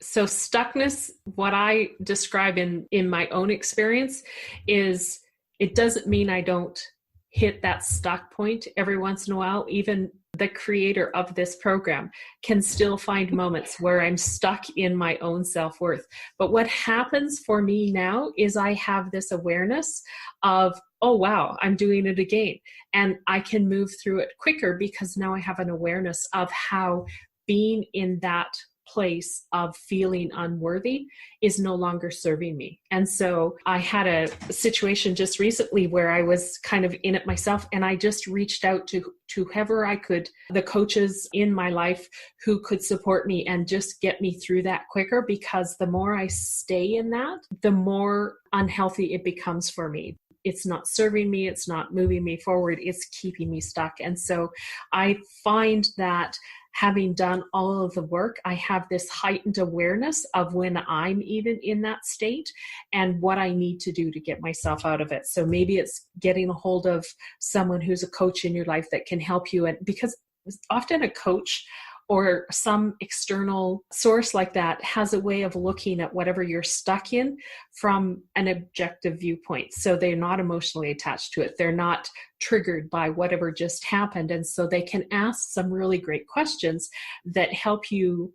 So stuckness, what I describe in my own experience is it doesn't mean I don't hit that stuck point every once in a while. Even the creator of this program can still find moments where I'm stuck in my own self-worth. But what happens for me now is I have this awareness of, oh, wow, I'm doing it again. And I can move through it quicker because now I have an awareness of how being in that place of feeling unworthy is no longer serving me. And so I had a situation just recently where I was kind of in it myself, and I just reached out to whoever I could, the coaches in my life who could support me and just get me through that quicker, because the more I stay in that, the more unhealthy it becomes for me. It's not serving me, it's not moving me forward, it's keeping me stuck. And so I find that having done all of the work, I have this heightened awareness of when I'm even in that state and what I need to do to get myself out of it. So maybe it's getting a hold of someone who's a coach in your life that can help you. And because often a coach or some external source like that has a way of looking at whatever you're stuck in from an objective viewpoint. So they're not emotionally attached to it. They're not triggered by whatever just happened. And so they can ask some really great questions that help you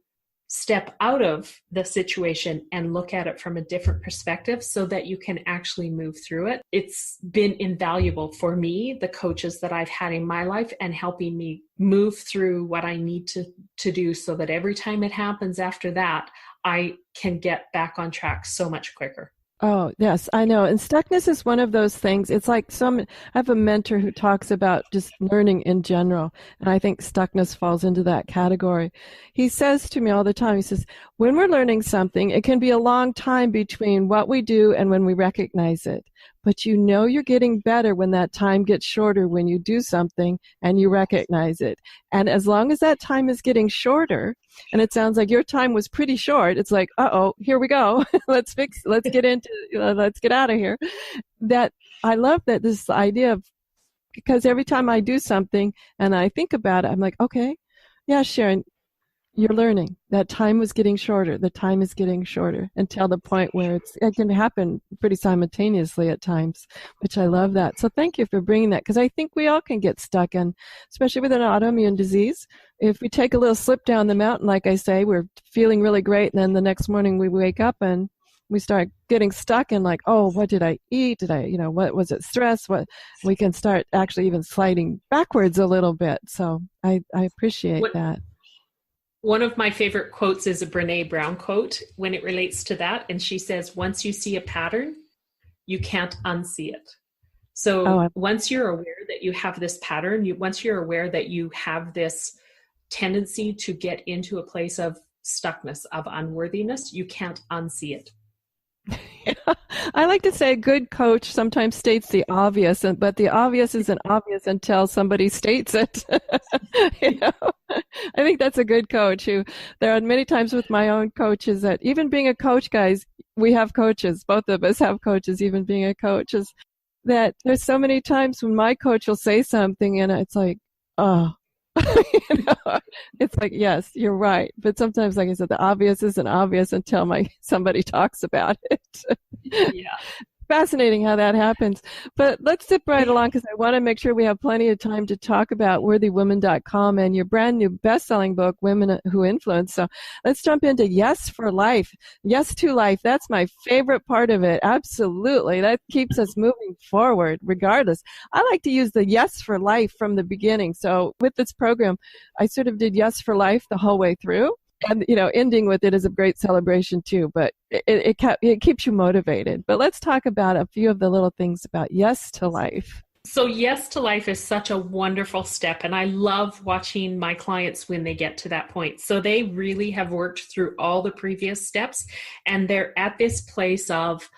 step out of the situation and look at it from a different perspective so that you can actually move through it. It's been invaluable for me, the coaches that I've had in my life, and helping me move through what I need to do so that every time it happens after that, I can get back on track so much quicker. Oh, yes, I know. And stuckness is one of those things. It's like I have a mentor who talks about just learning in general. And I think stuckness falls into that category. He says to me all the time, he says, when we're learning something, it can be a long time between what we do and when we recognize it. But you know you're getting better when that time gets shorter, when you do something and you recognize it. And as long as that time is getting shorter, and it sounds like your time was pretty short, it's like, uh-oh, here we go. let's get out of here. That I love that this idea of, because every time I do something and I think about it, I'm like, okay, yeah, Sharon, you're learning. That time was getting shorter. The time is getting shorter until the point where it can happen pretty simultaneously at times, which I love that. So thank you for bringing that, because I think we all can get stuck, and especially with an autoimmune disease. If we take a little slip down the mountain, like I say, we're feeling really great, and then the next morning we wake up and we start getting stuck in like, oh, what did I eat? What was it? Stress? What? We can start actually even sliding backwards a little bit. So I appreciate that. One of my favorite quotes is a Brene Brown quote when it relates to that. And she says, once you see a pattern, you can't unsee it. So once you're aware that you have this pattern, once you're aware that you have this tendency to get into a place of stuckness, of unworthiness, you can't unsee it. I like to say a good coach sometimes states the obvious, but the obvious isn't obvious until somebody states it. I think that's a good coach. There are many times with my own coaches that even being a coach, guys, we have coaches. Both of us have coaches, even being a coach, is that there's so many times when my coach will say something and it's like, oh, it's like, yes, you're right. But sometimes, like I said, the obvious isn't obvious until somebody talks about it. Yeah. Fascinating how that happens. But let's zip right along, because I want to make sure we have plenty of time to talk about worthywoman.com and your brand new best-selling book, Women Who Influence. So let's jump into Yes for Life. Yes to life. That's my favorite part of it. Absolutely. That keeps us moving forward regardless. I like to use the Yes for Life from the beginning. So with this program, I sort of did Yes for Life the whole way through. And, ending with it is a great celebration too, but it keeps you motivated. But let's talk about a few of the little things about Yes to Life. So Yes to Life is such a wonderful step, and I love watching my clients when they get to that point. So they really have worked through all the previous steps, and they're at this place of,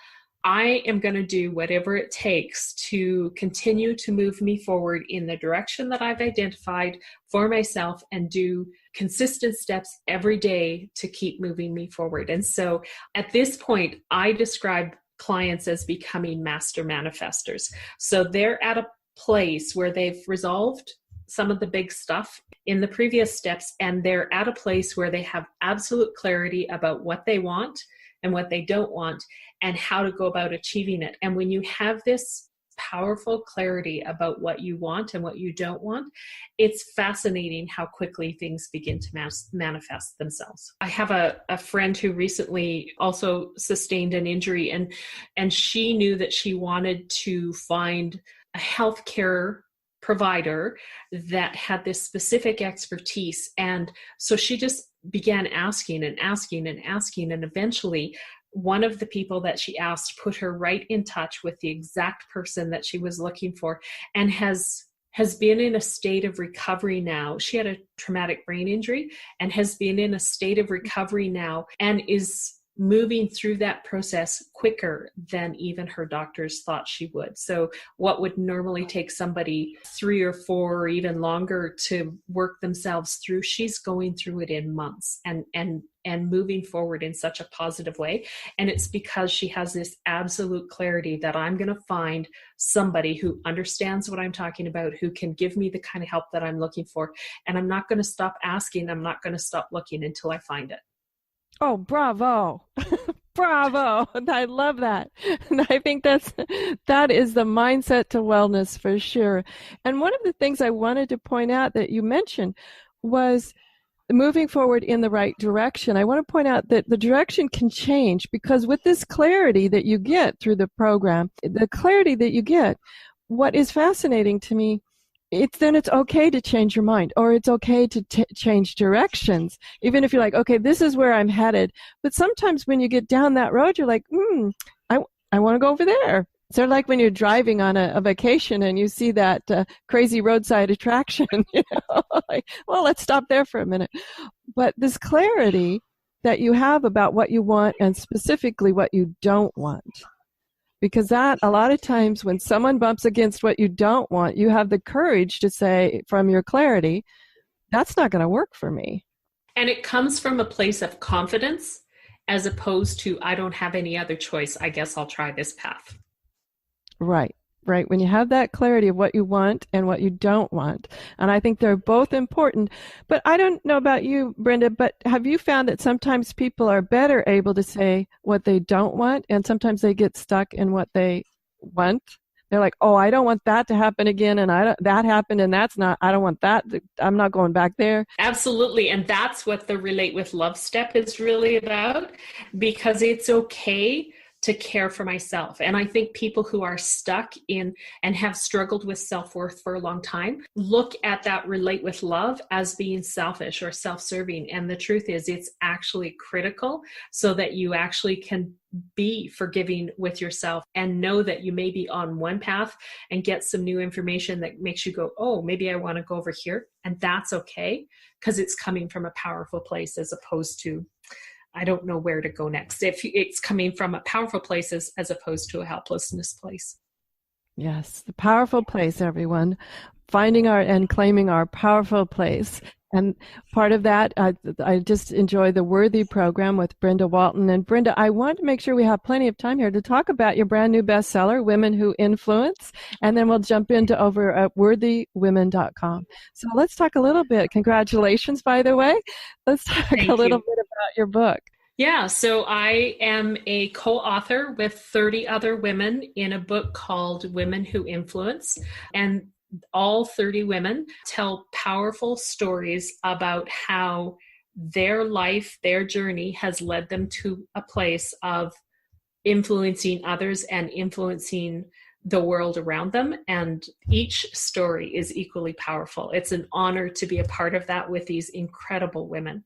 I am going to do whatever it takes to continue to move me forward in the direction that I've identified for myself, and do consistent steps every day to keep moving me forward. And so at this point, I describe clients as becoming master manifestors. So they're at a place where they've resolved some of the big stuff in the previous steps, and they're at a place where they have absolute clarity about what they want and what they don't want and how to go about achieving it. And when you have this powerful clarity about what you want and what you don't want, it's fascinating how quickly things begin to manifest themselves. I have a friend who recently also sustained an injury, and she knew that she wanted to find a healthcare provider that had this specific expertise. And so she just began asking and asking and asking, and eventually one of the people that she asked put her right in touch with the exact person that she was looking for, and has been in a state of recovery now. She had a traumatic brain injury and has been in a state of recovery now, and is moving through that process quicker than even her doctors thought she would. So what would normally take somebody 3 or 4 or even longer to work themselves through, she's going through it in months and moving forward in such a positive way. And it's because she has this absolute clarity that I'm going to find somebody who understands what I'm talking about, who can give me the kind of help that I'm looking for. And I'm not going to stop asking. I'm not going to stop looking until I find it. Oh, bravo. Bravo. I love that. And I think that is the mindset to wellness for sure. And one of the things I wanted to point out that you mentioned was moving forward in the right direction. I want to point out that the direction can change, because with this clarity that you get through the program, the clarity that you get, what is fascinating to me, it's okay to change your mind, or it's okay to change directions, even if you're like, okay, this is where I'm headed. But sometimes when you get down that road, you're like, I want to go over there. Sort of like when you're driving on a vacation and you see that crazy roadside attraction, like, well, let's stop there for a minute. But this clarity that you have about what you want and specifically what you don't want. Because that, a lot of times when someone bumps against what you don't want, you have the courage to say from your clarity, that's not going to work for me. And it comes from a place of confidence as opposed to, I don't have any other choice. I guess I'll try this path. Right. When you have that clarity of what you want and what you don't want. And I think they're both important. But I don't know about you, Brenda, but have you found that sometimes people are better able to say what they don't want, and sometimes they get stuck in what they want? They're like, oh, I don't want that to happen again, and that happened, and I don't want that. I'm not going back there. Absolutely. And that's what the Relate with Love step is really about, because it's okay to care for myself. And I think people who are stuck in and have struggled with self-worth for a long time look at that Relate with Love as being selfish or self-serving. And the truth is, it's actually critical so that you actually can be forgiving with yourself and know that you may be on one path and get some new information that makes you go, oh, maybe I want to go over here. And that's okay, because it's coming from a powerful place as opposed to, I don't know where to go next. If it's coming from a powerful place as opposed to a helplessness place. Yes, the powerful place, everyone. Finding and claiming our powerful place. And part of that, I just enjoy the Worthy program with Brenda Walton. And Brenda, I want to make sure we have plenty of time here to talk about your brand new bestseller, Women Who Influence. And then we'll jump into over at worthywomen.com. So let's talk a little bit. Congratulations, by the way. Let's talk a little bit about your book. Yeah, so I am a co-author with 30 other women in a book called Women Who Influence. And all 30 women tell powerful stories about how their life, their journey has led them to a place of influencing others and influencing the world around them. And each story is equally powerful. It's an honor to be a part of that with these incredible women.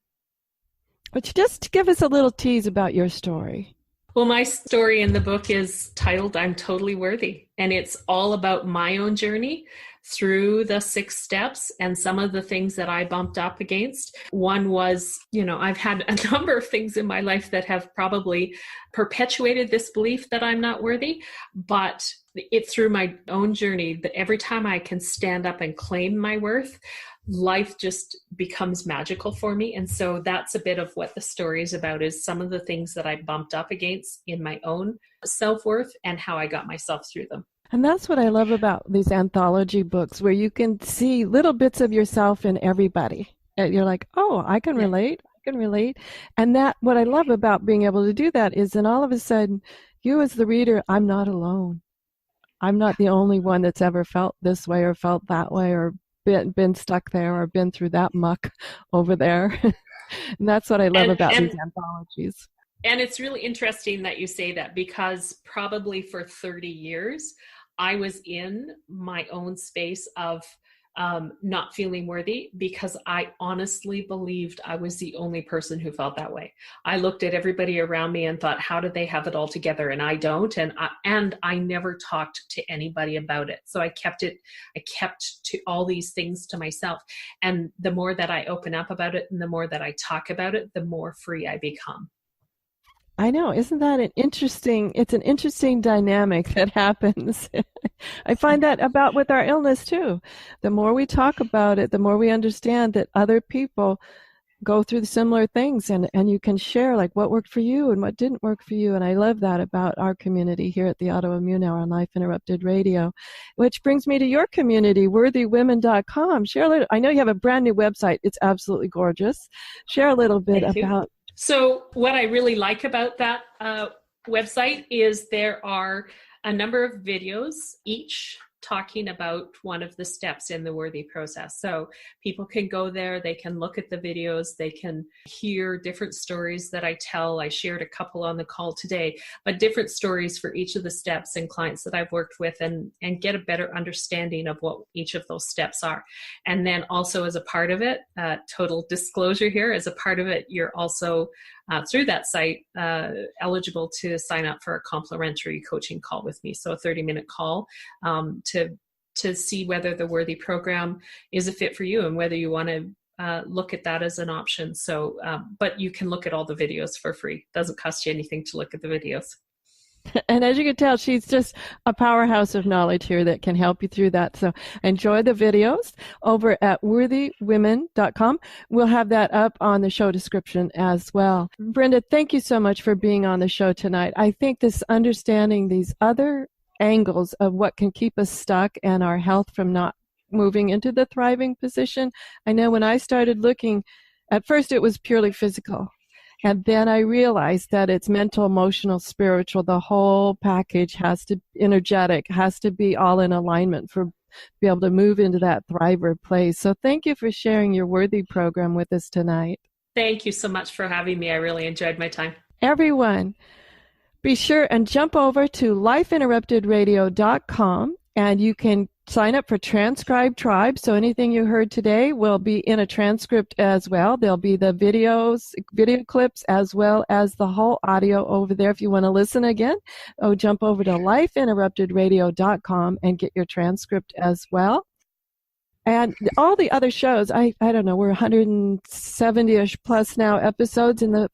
But just give us a little tease about your story. Well, my story in the book is titled I'm Totally Worthy. And it's all about my own journey through the 6 steps and some of the things that I bumped up against. One was, I've had a number of things in my life that have probably perpetuated this belief that I'm not worthy. But it's through my own journey that every time I can stand up and claim my worth, life just becomes magical for me. And so that's a bit of what the story is about, is some of the things that I bumped up against in my own self-worth and how I got myself through them. And that's what I love about these anthology books, where you can see little bits of yourself in everybody. And you're like, oh, I can relate. I can relate. And that, what I love about being able to do that is then all of a sudden, you as the reader, I'm not alone. I'm not the only one that's ever felt this way or felt that way or been stuck there or been through that muck over there. And that's what I love about these anthologies. And it's really interesting that you say that, because probably for 30 years, I was in my own space of not feeling worthy, because I honestly believed I was the only person who felt that way. I looked at everybody around me and thought, how do they have it all together? And I don't. And I never talked to anybody about it. So I kept to all these things to myself. And the more that I open up about it and the more that I talk about it, the more free I become. I know. Isn't that it's an interesting dynamic that happens. I find that about with our illness too. The more we talk about it, the more we understand that other people go through similar things, and you can share like what worked for you and what didn't work for you. And I love that about our community here at the Autoimmune Hour on Life Interrupted Radio, which brings me to your community, worthywomen.com. Share a little, I know you have a brand new website. It's absolutely gorgeous. Share a little bit about. So what I really like about that website is there are a number of videos, each talking about one of the steps in the worthy process. So people can go there, they can look at the videos, they can hear different stories that I tell. I shared a couple on the call today, but different stories for each of the steps and clients that I've worked with, and get a better understanding of what each of those steps are. And then also as a part of it, total disclosure here, as a part of it, you're also through that site eligible to sign up for a complimentary coaching call with me. So a 30-minute call to see whether the Worthy program is a fit for you and whether you want to look at that as an option. So, but you can look at all the videos for free. Doesn't cost you anything to look at the videos. And as you can tell, she's just a powerhouse of knowledge here that can help you through that. So enjoy the videos over at worthywomen.com. We'll have that up on the show description as well. Brenda, thank you so much for being on the show tonight. I think this understanding these other angles of what can keep us stuck and our health from not moving into the thriving position. I know when I started looking, at first it was purely physical. And then I realized that it's mental, emotional, spiritual. The whole package has to be all in alignment for be able to move into that thriver place. So thank you for sharing your Worthy program with us tonight. Thank you so much for having me. I really enjoyed my time. Everyone, be sure and jump over to lifeinterruptedradio.com, and you can sign up for Transcribe Tribe. So anything you heard today will be in a transcript as well. There'll be the video clips as well as the whole audio over there. If you want to listen again, jump over to lifeinterruptedradio.com and get your transcript as well. And all the other shows, I don't know, we're 170-ish plus now episodes in the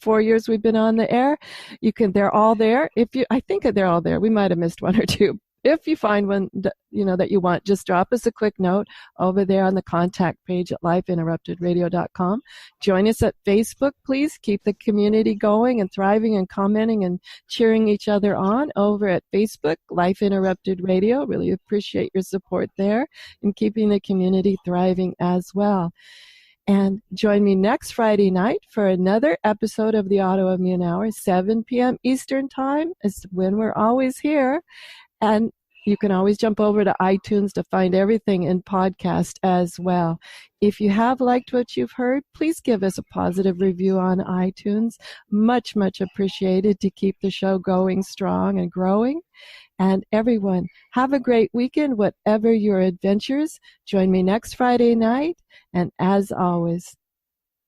4 years we've been on the air. They're all there. I think they're all there. We might have missed one or two. If you find one that you want, just drop us a quick note over there on the contact page at lifeinterruptedradio.com. Join us at Facebook, please. Keep the community going and thriving and commenting and cheering each other on over at Facebook, Life Interrupted Radio. Really appreciate your support there and keeping the community thriving as well. And join me next Friday night for another episode of the Autoimmune Hour, 7 p.m. Eastern Time is when we're always here. And you can always jump over to iTunes to find everything in podcast as well. If you have liked what you've heard, please give us a positive review on iTunes. Much, much appreciated to keep the show going strong and growing. And everyone, have a great weekend, whatever your adventures. Join me next Friday night. And as always,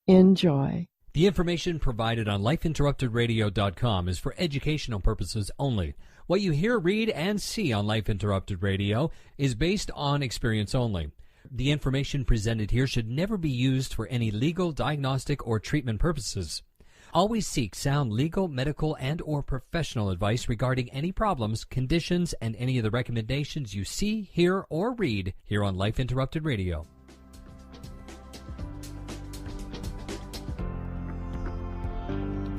enjoy. The information provided on lifeinterruptedradio.com is for educational purposes only. What you hear, read, and see on Life Interrupted Radio is based on experience only. The information presented here should never be used for any legal, diagnostic, or treatment purposes. Always seek sound legal, medical, and or professional advice regarding any problems, conditions, and any of the recommendations you see, hear, or read here on Life Interrupted Radio.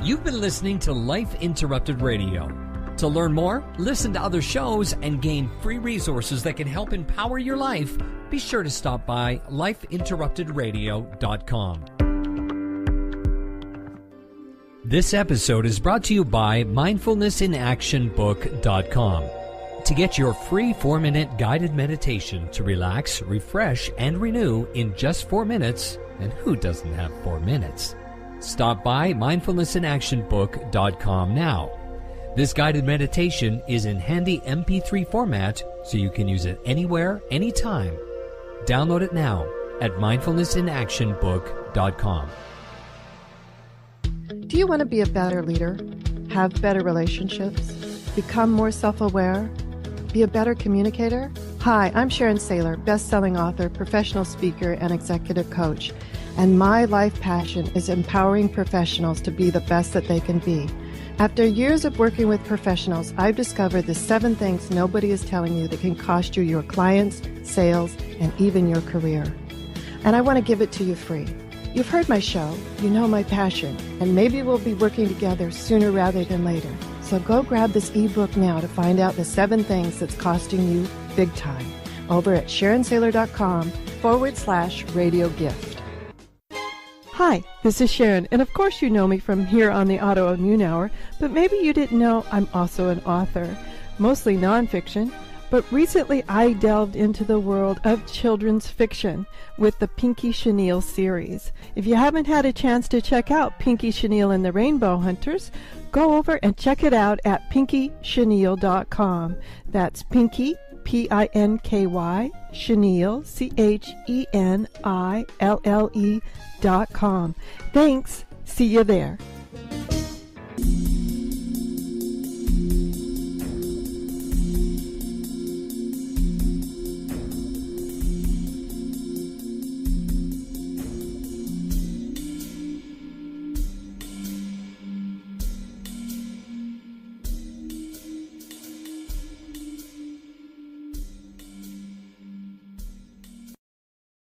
You've been listening to Life Interrupted Radio. To learn more, listen to other shows, and gain free resources that can help empower your life, be sure to stop by lifeinterruptedradio.com. This episode is brought to you by mindfulnessinactionbook.com. To get your free 4-minute guided meditation to relax, refresh, and renew in just 4 minutes, and who doesn't have 4 minutes? Stop by mindfulnessinactionbook.com now. This guided meditation is in handy MP3 format, so you can use it anywhere, anytime. Download it now at mindfulnessinactionbook.com. Do you want to be a better leader? Have better relationships? Become more self-aware? Be a better communicator? Hi, I'm Sharon Sayler, best-selling author, professional speaker, and executive coach. And my life passion is empowering professionals to be the best that they can be. After years of working with professionals, I've discovered the 7 things nobody is telling you that can cost you your clients, sales, and even your career. And I want to give it to you free. You've heard my show, you know my passion, and maybe we'll be working together sooner rather than later. So go grab this ebook now to find out the 7 things that's costing you big time over at SharonSayler.com/radio gift. Hi, this is Sharon, and of course you know me from here on the Autoimmune Hour, but maybe you didn't know I'm also an author, mostly nonfiction, but recently I delved into the world of children's fiction with the Pinky Chenille series. If you haven't had a chance to check out Pinky Chenille and the Rainbow Hunters, go over and check it out at pinkyshenille.com. That's Pinky, P-I-N-K-Y, Chenille, C-H-E-N-I-L-L-E.com. Thanks. See you there.